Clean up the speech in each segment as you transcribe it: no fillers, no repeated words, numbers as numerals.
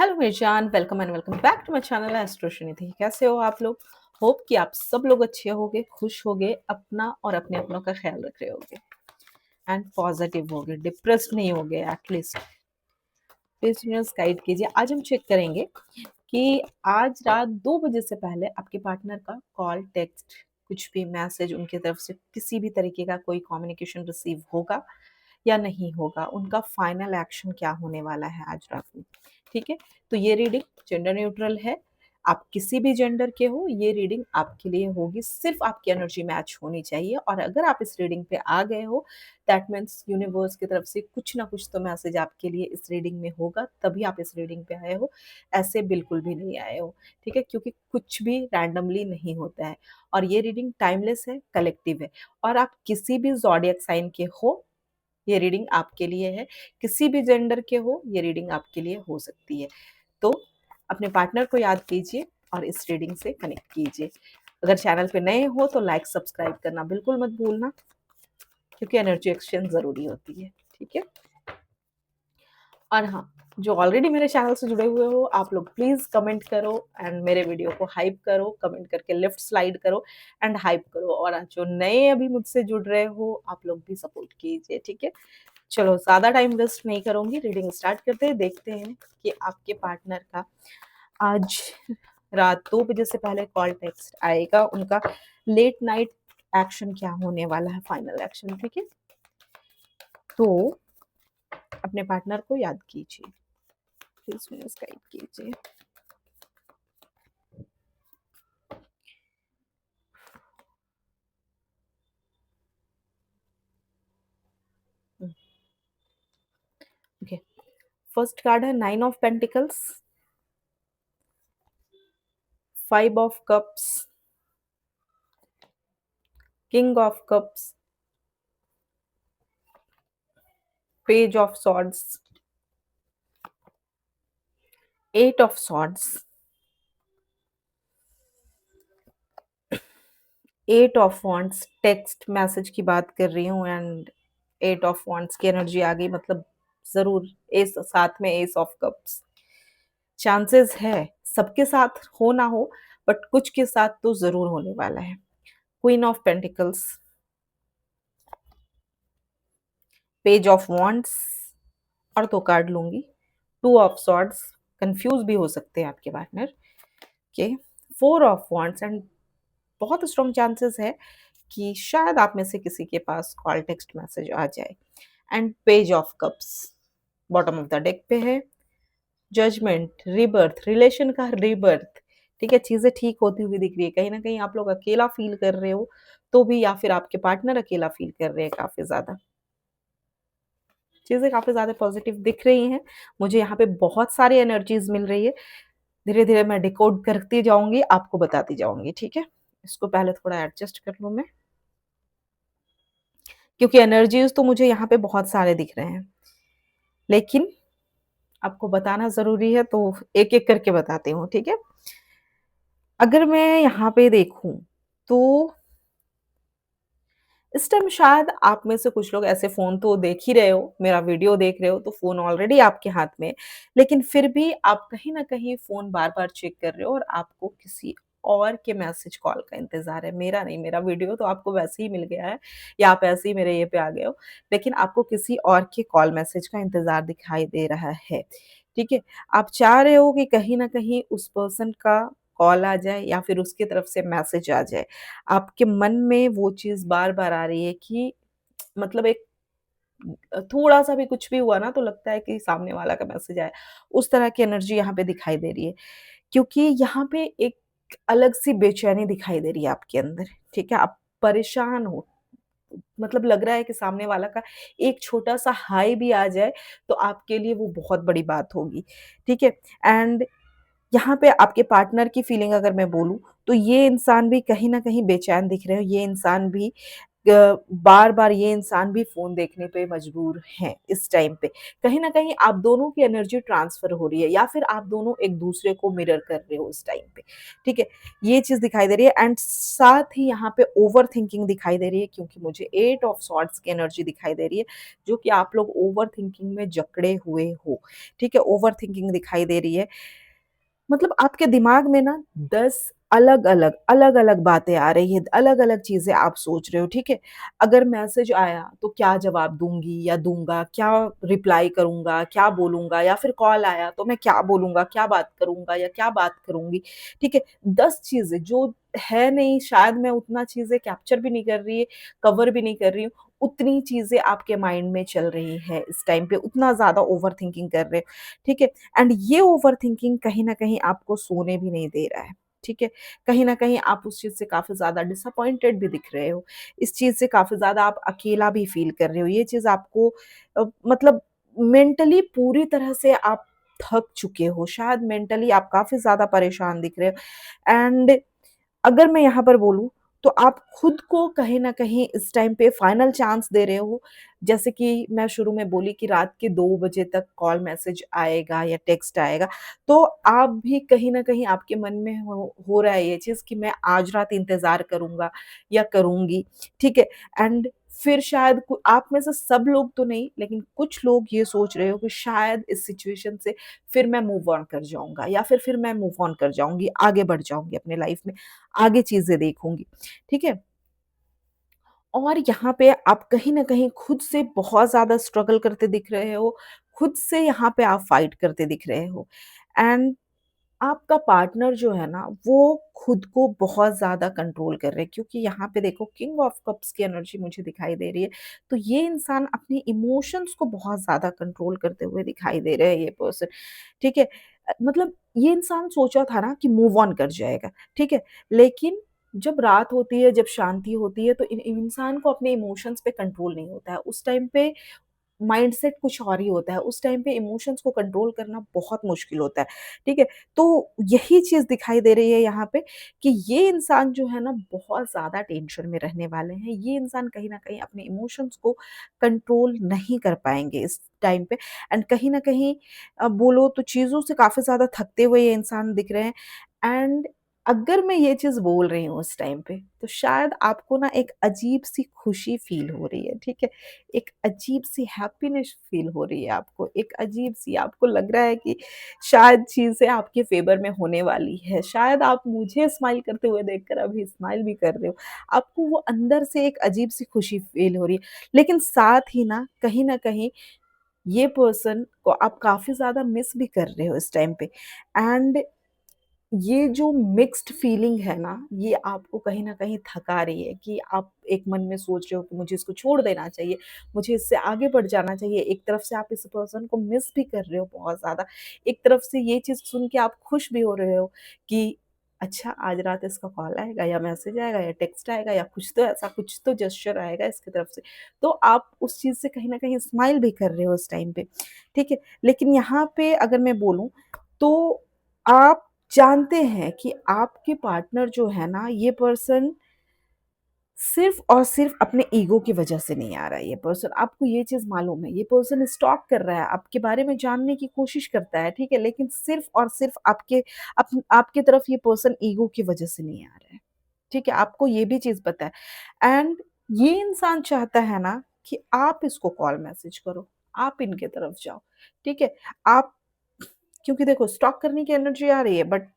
Hello मेरी जान, welcome and welcome back to my channel astro Shrinidhi. कैसे हो आप लोग? होप कि आप सब लोग अच्छे होगे, खुश होगे, अपना और अपने अपनों का ख्याल रख रहे होगे एंड पॉजिटिव होगे, डिप्रेस्ड नहीं होगे एटलीस्ट। प्लीज न्यूज़ गाइड कीजिए। आज हम चेक करेंगे कि आज रात 2 बजे से पहले आपके पार्टनर का कॉल, टेक्स्ट, कुछ भी मैसेज उनकी तरफ से किसी भी तरीके का कोई कम्युनिकेशन रिसीव होगा या नहीं होगा, उनका फाइनल एक्शन क्या होने वाला है आज रात में। ठीक है, तो ये रीडिंग जेंडर न्यूट्रल है। आप किसी भी जेंडर के हो, ये रीडिंग आपके लिए होगी। सिर्फ आपकी एनर्जी मैच होनी चाहिए और अगर आप इस रीडिंग पे आ गए हो, दैट मीन्स यूनिवर्स की तरफ से कुछ ना कुछ तो मैसेज आपके लिए इस रीडिंग में होगा, तभी आप इस रीडिंग पे आए हो। ऐसे बिल्कुल भी नहीं आए हो। ठीक है, क्योंकि कुछ भी रैंडमली नहीं होता है और ये रीडिंग टाइमलेस है, कलेक्टिव है। और आप किसी भी ज़ोडिएक साइन के हो, ये रीडिंग आपके लिए है। किसी भी जेंडर के हो, ये रीडिंग आपके लिए हो सकती है। तो अपने पार्टनर को याद कीजिए और इस रीडिंग से कनेक्ट कीजिए। अगर चैनल पे नए हो तो लाइक सब्सक्राइब करना बिल्कुल मत भूलना, क्योंकि एनर्जी एक्सचेंज ज़रूरी होती है। ठीक है, और हाँ, जो ऑलरेडी मेरे चैनल से जुड़े हुए हो, आप लोग प्लीज़ कमेंट करो एंड मेरे वीडियो को हाइप करो, कमेंट करके लेफ्ट स्लाइड करो एंड हाइप करो। और जो नए अभी मुझसे जुड़ रहे हो, आप लोग भी सपोर्ट कीजिए। ठीक है, चलो ज़्यादा टाइम वेस्ट नहीं करूँगी, रीडिंग स्टार्ट करते हैं। देखते हैं कि आपके पार्टनर का आज रात 2 बजे से पहले कॉल, टेक्स्ट आएगा, उनका लेट नाइट एक्शन क्या होने वाला है, फाइनल एक्शन। ठीक है, तो अपने पार्टनर को याद कीजिए, प्लीज मुझे गाइड कीजिए। ओके, फर्स्ट कार्ड है 9 of pentacles, 5 of cups, king of cups, page of swords, 8 of swords, 8 of wands. Text message की बात कर रही हूँ एंड 8 ऑफ वॉन्ड्स की एनर्जी आ गई, मतलब जरूर एस, साथ में एस ऑफ कप्स। चांसेस है सबके साथ हो ना हो, बट कुछ के साथ तो जरूर होने वाला है। Queen of pentacles, page of wands, और 2 कार्ड लूंगी, 2 ऑफ सॉर्ड्स, कंफ्यूज भी हो सकते हैं आपके पार्टनर के, 4 ऑफ वॉन्ड्स एंड बहुत स्ट्रॉन्ग चांसेस है कि शायद आप में से किसी के पास कॉल, टेक्स्ट मैसेज आ जाए। And page of cups bottom of the deck पे है। जजमेंट, रीबर्थ, रिलेशन का रीबर्थ। ठीक है, चीजें ठीक होती हुई दिख रही है। कहीं ना कहीं आप लोग अकेला फील कर रहे हो तो भी, या फिर आपके पार्टनर अकेला फील कर रहे हैं, काफी ज्यादा चीजें काफी ज्यादा पॉजिटिव दिख रही हैं। मुझे यहाँ पे बहुत सारी एनर्जीज मिल रही है। धीरे धीरे मैं डिकोड करती जाऊंगी, आपको बताती जाऊंगी। ठीक है, इसको पहले थोड़ा एडजस्ट कर लूं मैं, क्योंकि एनर्जीज तो मुझे यहाँ पे बहुत सारे दिख रहे हैं, लेकिन आपको बताना जरूरी है तो एक एक करके बताती हूँ। ठीक है, अगर मैं यहाँ पे देखूं तो इस टाइम शायद आप में से कुछ लोग ऐसे, फोन तो देख ही रहे हो, मेरा वीडियो देख रहे हो तो फोन ऑलरेडी आपके हाथ में है, लेकिन फिर भी आप कहीं ना कहीं फोन बार बार चेक कर रहे हो और आपको किसी और के मैसेज कॉल का इंतजार है। मेरा नहीं, मेरा वीडियो तो आपको वैसे ही मिल गया है या आप ऐसे ही मेरे ये पे आ गए हो, लेकिन आपको किसी और के कॉल मैसेज का इंतजार दिखाई दे रहा है। ठीक है, आप चाह रहे हो कि कहीं ना कहीं उस पर्सन का कॉल आ जाए या फिर उसकी तरफ से मैसेज आ जाए। आपके मन में वो चीज़ बार-बार आ रही है कि मतलब एक थोड़ा-सा भी कुछ भी हुआ ना तो लगता है कि सामने वाला का मैसेज आया। उस तरह की एनर्जी यहाँ पे दिखाई दे रही है। क्योंकि यहाँ पे एक अलग-सी बेचैनी दिखाई दे रही है आपके अंदर। ठीक है? आप परेशान हो। मतलब लग रहा है कि सामने वाला का एक छोटा-सा हाय भी आ जाए तो आपके लिए वो बहुत बड़ी बात होगी। ठीक है? एंड यहाँ पे आपके पार्टनर की फीलिंग अगर मैं बोलूँ, तो ये इंसान भी कहीं न कहीं बेचैन दिख रहे हो। ये इंसान भी बार-बार ये इंसान भी फ़ोन देखने पे मजबूर हैं इस टाइम पे। कहीं न कहीं आप दोनों की एनर्जी ट्रांसफ़र हो रही है या फिर आप दोनों एक-दूसरे को मिरर कर रहे हो इस टाइम पे, ठीक है? ये चीज़ दिखाई दे रही है एंड साथ ही यहाँ पे ओवरथिंकिंग दिखाई दे रही है क्योंकि मुझे 8 ऑफ सॉर्ड्स की एनर्जी दिखाई दे रही है, जो कि आप लोग ओवरथिंकिंग में जकड़े हुए हो, ठीक है? ओवरथिंकिंग दिखाई दे रही है। मतलब आपके दिमाग में ना 10 अलग-अलग बातें आ रही हैं, अलग-अलग चीज़ें आप सोच रहे हो, ठीक है? अगर मैसेज आया तो क्या जवाब दूँगी या दूँगा, क्या रिप्लाई करूँगा, क्या बोलूँगा या फिर कॉल आया तो मैं क्या बोलूँगा, क्या बात करूँगा या क्या बात करूँगी, ठीक है? 10 चीज़ें जो है नहीं, शायद मैं उतना चीज़ें कैप्चर भी नहीं कर रही, कवर भी नहीं कर रही हूँ, उतनी चीज़ें आपके माइंड में चल रही है इस टाइम पे, उतना ज़्यादा ओवरथिंकिंग कर रहे हो, ठीक है? एंड ये ओवरथिंकिंग कहीं न कहीं आपको सोने भी नहीं दे रहा है, ठीक है? कहीं न कहीं आप उस चीज़ से काफ़ी ज़्यादा डिसअपॉइंटेड भी दिख रहे हो। इस चीज़ से काफ़ी ज़्यादा आप अकेला भी फ़ील कर रहे हो। ये चीज़ आपको मतलब मेंटली पूरी तरह से आप थक चुके हो। शायद मेंटली आप काफ़ी ज़्यादा परेशान दिख रहे हो एंड अगर मैं यहाँ पर बोलूँ, तो आप खुद को कहीं न कहीं इस टाइम पे फाइनल चांस दे रहे हो। जैसे कि मैं शुरू में बोली कि रात के 2 बजे तक कॉल मैसेज आएगा या टेक्स्ट आएगा, तो आप भी कहीं न कहीं आपके मन में हो रहा है ये चीज़ कि मैं आज रात इंतज़ार करूँगा या करूँगी, ठीक है? एंड फिर शायद कु आप में से सब लोग तो नहीं, लेकिन कुछ लोग ये सोच रहे हो कि शायद इस सिचुएशन से फिर मैं मूव ऑन कर जाऊँगा या फिर मैं मूव ऑन कर जाऊँगी, आगे बढ़ जाऊँगी अपने लाइफ़ में। आगे चीज़ें देखूँगी, ठीक है? और यहाँ पे आप कहीं न कहीं खुद से बहुत ज़्यादा स्ट्रगल करते दिख रहे हो, खुद से यहाँ पे आप फाइट करते दिख रहे हो एंड आपका पार्टनर जो है ना, वो खुद को बहुत ज़्यादा कंट्रोल कर रहे हैं क्योंकि यहाँ पे देखो किंग ऑफ कप्स की एनर्जी मुझे दिखाई दे रही है। तो ये इंसान अपने इमोशंस को बहुत ज़्यादा कंट्रोल करते हुए दिखाई दे रहे हैं ये पर्सन, ठीक है? मतलब ये इंसान सोचा था ना कि मूव ऑन कर जाएगा, ठीक है? लेकिन जब रात होती है, जब शांति होती है तो इंसान को अपने इमोशंस पे कंट्रोल नहीं होता है। उस टाइम पे माइंडसेट कुछ और ही होता है, उस टाइम पे इमोशंस को कंट्रोल करना बहुत मुश्किल होता है, ठीक है? तो यही चीज़ दिखाई दे रही है यहाँ पे कि ये इंसान जो है ना बहुत ज़्यादा टेंशन में रहने वाले हैं। ये इंसान कहीं न कहीं अपने इमोशंस को कंट्रोल नहीं कर पाएँगे इस टाइम पे एंड कहीं न कहीं बोलो तो चीज़ों से काफ़ी ज़्यादा थकते हुए ये इंसान दिख रहे हैं एंड अगर मैं ये चीज़ बोल रही हूँ उस टाइम पे, तो शायद आपको ना एक अजीब-सी खुशी फ़ील हो रही है, ठीक है? एक अजीब-सी हैप्पीनेस फ़ील हो रही है आपको, एक अजीब-सी आपको लग रहा है कि शायद चीज़ें आपके फ़ेवर में होने वाली है। शायद आप मुझे स्माइल करते हुए देखकर अभी स्माइल भी कर रहे हो। आपको वो अंदर से एक अजीब-सी खुशी फ़ील हो रही है। लेकिन साथ ही ना, कहीं न कहीं ये पर्सन को आप काफ़ी ज़्यादा मिस भी कर रहे हो इस टाइम पे एंड ये जो मिक्स्ड फीलिंग है ना, ये आपको कहीं न कहीं थका रही है कि आप एक मन में सोच रहे हो कि मुझे इसको छोड़ देना चाहिए, मुझे इससे आगे बढ़ जाना चाहिए। एक तरफ से आप इस पर्सन को मिस भी कर रहे हो बहुत ज़्यादा। एक तरफ से ये चीज़ सुन के आप खुश भी हो रहे हो कि अच्छा आज रात इसका कॉल आएगा या मैसेज आएगा या टेक्स्ट आएगा या कुछ तो ऐसा कुछ तो जेस्चर आएगा इसकी तरफ से। तो आप उस चीज़ से कहीं न कहीं स्माइल भी कर रहे हो उस टाइम पे, ठीक है? लेकिन यहाँ पे अगर मैं बोलूँ तो आप जानते हैं कि आपके पार्टनर जो है ना, ये पर्सन सिर्फ़ और सिर्फ़ अपने ईगो की वजह से नहीं आ रहा है ये पर्सन। आपको ये चीज़ मालूम है, ये पर्सन स्टॉक कर रहा है, आपके बारे में जानने की कोशिश करता है, ठीक है? लेकिन सिर्फ़ और सिर्फ़ आपकी तरफ ये पर्सन ईगो की वजह से नहीं आ रहा है, ठीक है? आपको ये भी चीज़ पता है एंड ये इंसान चाहता है ना कि आप इसको कॉल मैसेज करो, आप इनके तरफ जाओ, ठीक है? आप क्योंकि देखो स्टॉक करने की एनर्जी आ रही है बट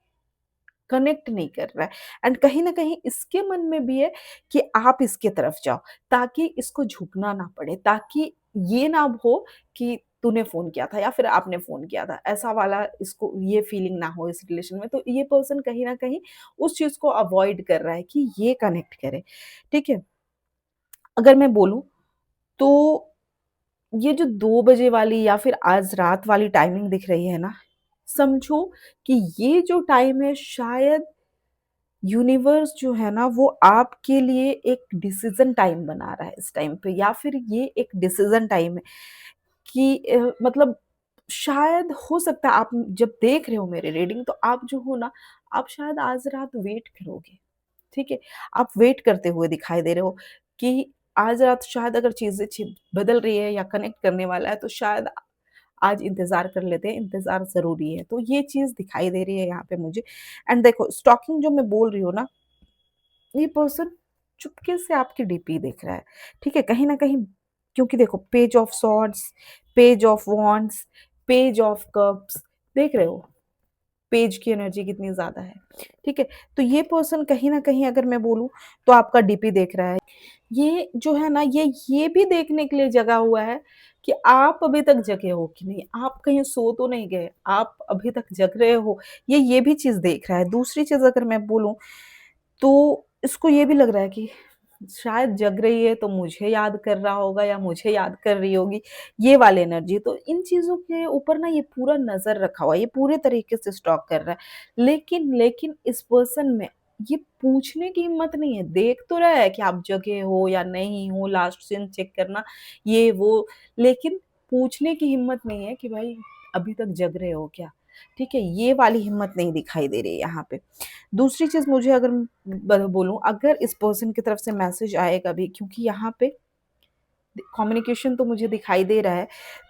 कनेक्ट नहीं कर रहा है एंड कहीं न कहीं इसके मन में भी है कि आप इसके तरफ जाओ, ताकि इसको झुकना ना पड़े, ताकि ये ना हो कि तूने फ़ोन किया था या फिर आपने फ़ोन किया था, ऐसा वाला इसको ये फीलिंग ना हो इस रिलेशन में। तो ये पर्सन कहीं न कहीं उस चीज़ को अवॉइड कर रहा है कि ये कनेक्ट करे, ठीक है? अगर मैं बोलूँ तो ये जो 2 बजे वाली या फिर आज रात वाली टाइमिंग दिख रही है ना, समझो कि ये जो टाइम है शायद यूनिवर्स जो है ना वो आपके लिए एक डिसीज़न टाइम बना रहा है इस टाइम पे या फिर ये एक डिसीज़न टाइम है कि मतलब शायद हो सकता है आप जब देख रहे हो मेरी रीडिंग तो आप जो हो ना, आप शायद आज रात वेट करोगे, ठीक है? आप वेट करते हुए दिखाई दे रहे हो कि आज रात शायद अगर चीज़ें बदल रही है या कनेक्ट करने वाला है तो शायद आज इंतज़ार कर लेते हैं, इंतज़ार ज़रूरी है। तो ये चीज़ दिखाई दे रही है यहाँ पे मुझे। एंड देखो स्टॉकिंग जो मैं बोल रही हूँ ना, ये पर्सन चुपके से आपकी डीपी देख रहा है, ठीक है? कहीं न कहीं क्योंकि देखो page of swords, page of wands, page of cups, देख रहे हो? पेज की एनर्जी कितनी ज़्यादा है, ठीक है? तो ये पर्सन कहीं न कहीं अगर मैं बोलूँ तो आपका डीपी देख रहा है। ये जो है ना ये भी देखने के लिए जगा हुआ है कि आप अभी तक जगे हो कि नहीं, आप कहीं सो तो नहीं गए, आप अभी तक जग रहे हो, ये भी चीज़ देख रहा है। दूसरी चीज़ अगर मैं बोलूँ तो इसको ये भी लग रहा है कि शायद जग रही है तो मुझे याद कर रहा होगा या मुझे याद कर रही होगी, ये वाली एनर्जी। तो इन चीज़ों के ऊपर ना ये पूरा नज़र रखा हुआ है, ये पूरे तरीके से स्टॉक कर रहा है। लेकिन इस पर्सन में ये पूछने की हिम्मत नहीं है, देख तो रहा है कि आप जगे हो या नहीं हो, लास्ट सीन चेक करना, ये वो, लेकिन पूछने की हिम्मत नहीं है कि भाई अभी तक जग रहे हो क्या? ठीक है? ये वाली हिम्मत नहीं दिखाई दे रही है यहाँ पे। दूसरी चीज़ मुझे अगर बोलूँ अगर इस पर्सन की तरफ से मैसेज आएगा भी क्योंकि यहाँ पे कम्युनिकेशन तो मुझे दिखाई दे रहा है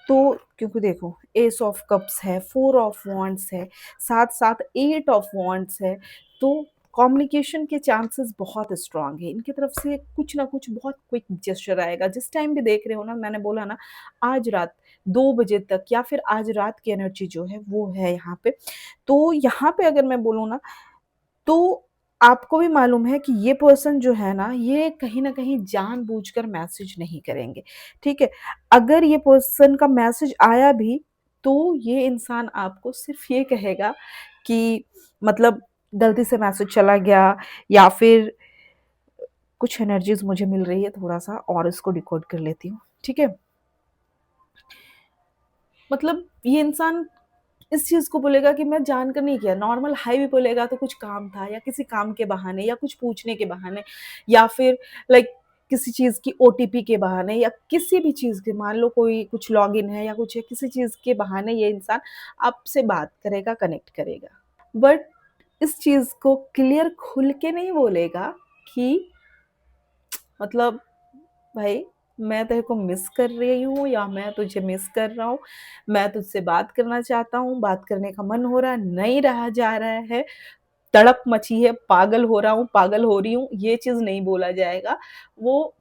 तो क्योंकि देखो एस ऑफ कप्स है, फोर ऑफ वॉन्ड्स है, साथ साथ एट ऑफ वॉन्ड्स है, तो कम्युनिकेशन के चांसेस बहुत स्ट्रांग है इनकी तरफ से। कुछ ना कुछ बहुत क्विक जेस्चर आएगा जिस टाइम भी देख रहे हो ना, मैंने बोला ना आज रात 2 बजे तक या फिर आज रात की एनर्जी जो है वो है यहाँ पे। तो यहाँ पे अगर मैं बोलूँ ना तो आपको भी मालूम है कि ये पर्सन जो है ना, ये कहीं न कहीं जानबूझकर मैसेज नहीं करेंगे, ठीक है? अगर ये पर्सन का मैसेज आया भी, तो ये इंसान आपको सिर्फ़ ये कहेगा कि मतलब गलती से मैसेज चला गया या फिर कुछ एनर्जीज़ मुझे मिल रही है थोड़ा-सा और इसको डिकोड कर लेती हूँ, ठीक है? मतलब ये इंसान इस चीज़ को बोलेगा कि मैं जानकर नहीं किया, नॉर्मल हाय भी बोलेगा तो कुछ काम था या किसी काम के बहाने या कुछ पूछने के बहाने या फिर लाइक किसी चीज़ की ओटीपी के बहाने या किसी भी चीज़ के, मान लो कोई कुछ लॉगिन है या कुछ है, किसी चीज़ के बहाने ये इंसान आपसे बात करेगा, कनेक्ट करेगा। बट इस चीज़ को क्लियर खुल के नहीं बोलेगा कि मतलब भाई मैं तेरे को मिस कर रही हूँ या मैं तुझे मिस कर रहा हूँ, मैं तुझसे बात करना चाहता हूँ, बात करने का मन हो रहा है, नहीं रहा जा रहा है, तड़प मची है, पागल हो रहा हूँ, पागल हो रही हूँ, ये चीज़ नहीं बोला जाएगा। वो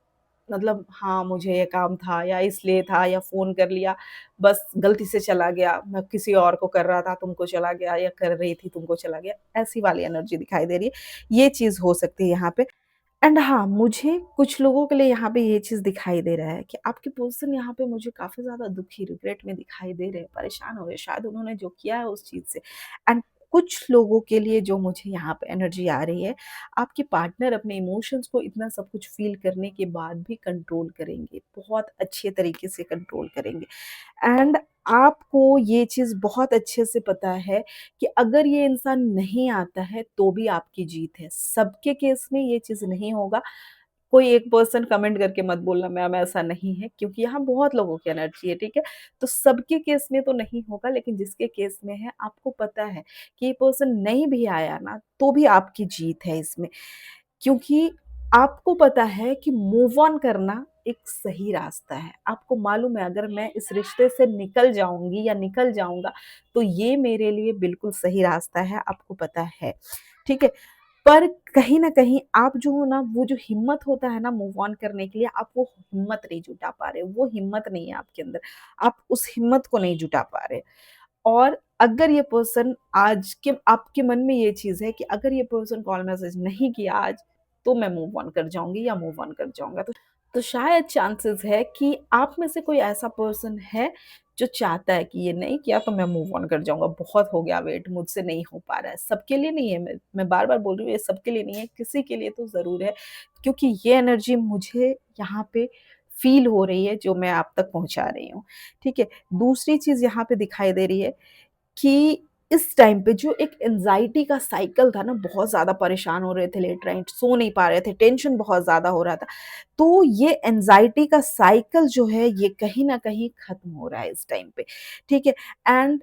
मतलब हाँ, मुझे ये काम था या इसलिए था या फ़ोन कर लिया, बस गलती से चला गया, मैं किसी और को कर रहा था, तुमको चला गया या कर रही थी, तुमको चला गया, ऐसी वाली एनर्जी दिखाई दे रही है। ये चीज़ हो सकती है यहाँ पे। एंड हाँ, मुझे कुछ लोगों के लिए यहाँ पे ये चीज़ दिखाई दे रहा है कि आपके पर्सन यहाँ पे मुझे काफ़ी ज़्यादा दुखी, रिग्रेट में दिखाई दे रहे हैं, परेशान हो रहे हैं, शायद उन्होंने जो किया है उस चीज़ से। एंड कुछ लोगों के लिए जो मुझे यहाँ पे एनर्जी आ रही है, आपके पार्टनर अपने इमोशंस को इतना सब कुछ फ़ील करने के बाद भी कंट्रोल करेंगे, बहुत अच्छे तरीके से कंट्रोल करेंगे। एंड आपको ये चीज़ बहुत अच्छे से पता है कि अगर ये इंसान नहीं आता है तो भी आपकी जीत है। सबके केस में ये चीज़ नहीं होगा। कोई एक पर्सन कमेंट करके मत बोलना मैम ऐसा नहीं है क्योंकि यहाँ बहुत लोगों की एनर्जी है, ठीक है? तो सबके केस में तो नहीं होगा लेकिन जिसके केस में है आपको पता है कि ये पर्सन नहीं भी आया ना तो भी आपकी जीत है इसमें। क्योंकि आपको पता है कि मूव ऑन करना एक सही रास्ता है। आपको मालूम है अगर मैं इस रिश्ते से निकल जाऊँगी या निकल जाऊँगा, तो ये मेरे लिए बिल्कुल सही रास्ता है, आपको पता है। ठीक है? पर कहीं न कहीं आप जो हो ना, वो जो हिम्मत होता है ना मूव ऑन करने के लिए, आप वो हिम्मत नहीं जुटा पा रहे हो, वो हिम्मत नहीं है आपके अंदर। आप उस हिम्मत को नहीं जुटा पा रहे। और अगर ये पर्सन आज के आपके मन में ये चीज़ है कि अगर ये पर्सन कॉल मैसेज नहीं किया आज, तो मैं मूव ऑन कर जाऊँगी या मूव ऑन कर जाऊँगा। तो शायद चांसेस है कि आप में से कोई ऐसा पर्सन है, जो चाहता है कि ये नहीं किया तो मैं मूव ऑन कर जाऊँगा, बहुत हो गया वेट, मुझसे नहीं हो पा रहा है। सबके लिए नहीं है, मैं बार-बार बोल रही हूँ, ये सबके लिए नहीं है, किसी के लिए तो ज़रूर है, क्योंकि ये एनर्जी मुझे यहाँ पे फ़ील हो रही है, जो मैं आप तक पहुँचा रही हूँ। ठीक है? दूसरी चीज़ यहाँ पे दिखाई दे रही है कि इस टाइम पे जो एक एंग्ज़ायटी का साइकिल था ना, बहुत ज़्यादा परेशान हो रहे थे लेट नाइट, सो नहीं पा रहे थे, टेंशन बहुत ज़्यादा हो रहा था। तो ये एंग्ज़ायटी का साइकिल जो है, ये कहीं न कहीं ख़त्म हो रहा है इस टाइम पे, ठीक है? एंड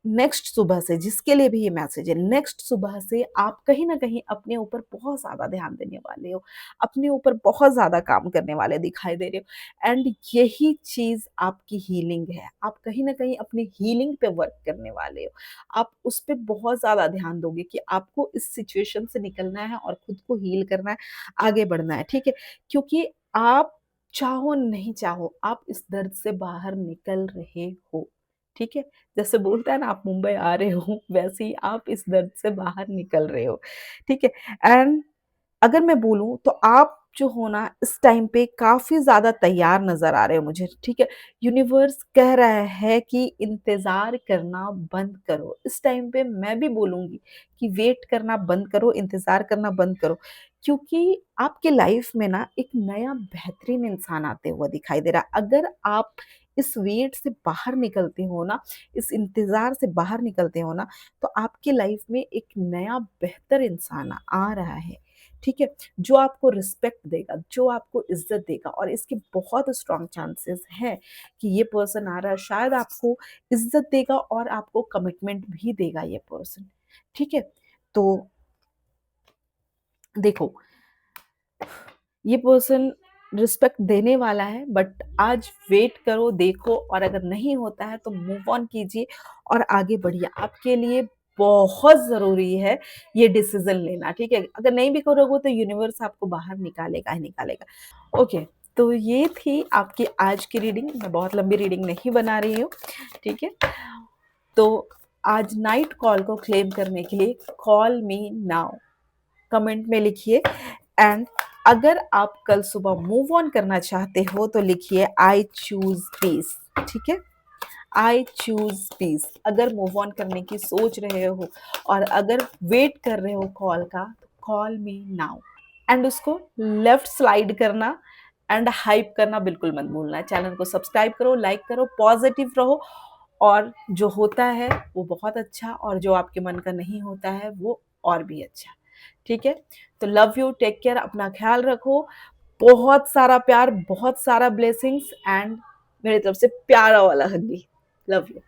नेक्स्ट सुबह से, जिसके लिए भी ये मैसेज है, नेक्स्ट सुबह से आप कहीं न कहीं अपने ऊपर बहुत ज़्यादा ध्यान देने वाले हो, अपने ऊपर बहुत ज़्यादा काम करने वाले दिखाई दे रहे हो एंड यही चीज़ आपकी हीलिंग है। आप कहीं न कहीं अपनी हीलिंग पे वर्क करने वाले हो। आप उस पे बहुत ज़्यादा ध्यान दोगे कि आपको इस सिचुएशन से निकलना है और खुद को हील करना है, आगे बढ़ना है, ठीक है? क्योंकि आप चाहो नहीं चाहो, आप इस दर्द से बाहर निकल रहे हो, ठीक है? जैसे बोलते हैं ना आप मुंबई आ रहे हो, वैसे ही आप इस दर्द से बाहर निकल रहे हो, ठीक है? एंड अगर मैं बोलूँ तो आप जो हो ना इस टाइम पे काफ़ी ज़्यादा तैयार नज़र आ रहे हो मुझे, ठीक है? यूनिवर्स कह रहा है कि इंतज़ार करना बंद करो। इस टाइम पे मैं भी बोलूँगी कि वेट करना बंद करो, इंतज़ार करना बंद करो। क्योंकि आपके लाइफ़ में ना एक नया बेहतरीन इंसान आते हुआ दिखाई दे रहा है। अगर आप इस वेट से बाहर निकलते हो ना, इस इंतज़ार से बाहर निकलते हो ना, तो आपकी लाइफ़ में एक नया बेहतर इंसान आ रहा है। ठीक है? जो आपको रिस्पेक्ट देगा, जो आपको इज़्ज़त देगा और इसके बहुत स्ट्रॉन्ग चांसेस हैं कि ये पर्सन आ रहा है, शायद आपको इज़्ज़त देगा और आपको कमिटमेंट भी देगा ये पर्सन। ठीक है? तो देखो, ये पर्सन रिस्पेक्ट देने वाला है बट आज वेट करो, देखो और अगर नहीं होता है तो मूव ऑन कीजिए और आगे बढ़िए। आपके लिए बहुत ज़रूरी है ये डिसीज़न लेना, ठीक है? अगर नहीं भी करोगे तो यूनिवर्स आपको बाहर निकालेगा ही निकालेगा। ओके, तो ये थी आपकी आज की रीडिंग। मैं बहुत लंबी रीडिंग नहीं बना रही हूँ, ठीक है? तो आज नाइट कॉल को क्लेम करने के लिए कॉल मी नाउ कमेंट में लिखिए एंड अगर आप कल सुबह मूव ऑन करना चाहते हो तो लिखिए आई चूज पीस, ठीक है? I choose peace. अगर मूव ऑन करने की सोच रहे हो और अगर वेट कर रहे हो कॉल का तो कॉल मी नाउ एंड उसको लेफ्ट स्लाइड करना एंड हाइप करना बिल्कुल मत भूलना। चैनल को सब्सक्राइब करो, लाइक करो, पॉजिटिव रहो और जो होता है वो बहुत अच्छा और जो आपके मन का नहीं होता है वो और भी अच्छा। ठीक है? तो लव यू, टेक केयर, अपना ख्याल रखो। बहुत सारा प्यार, बहुत सारा ब्लेसिंग्स एंड मेरी तरफ से प्यारा वाला हग्गी। Love you.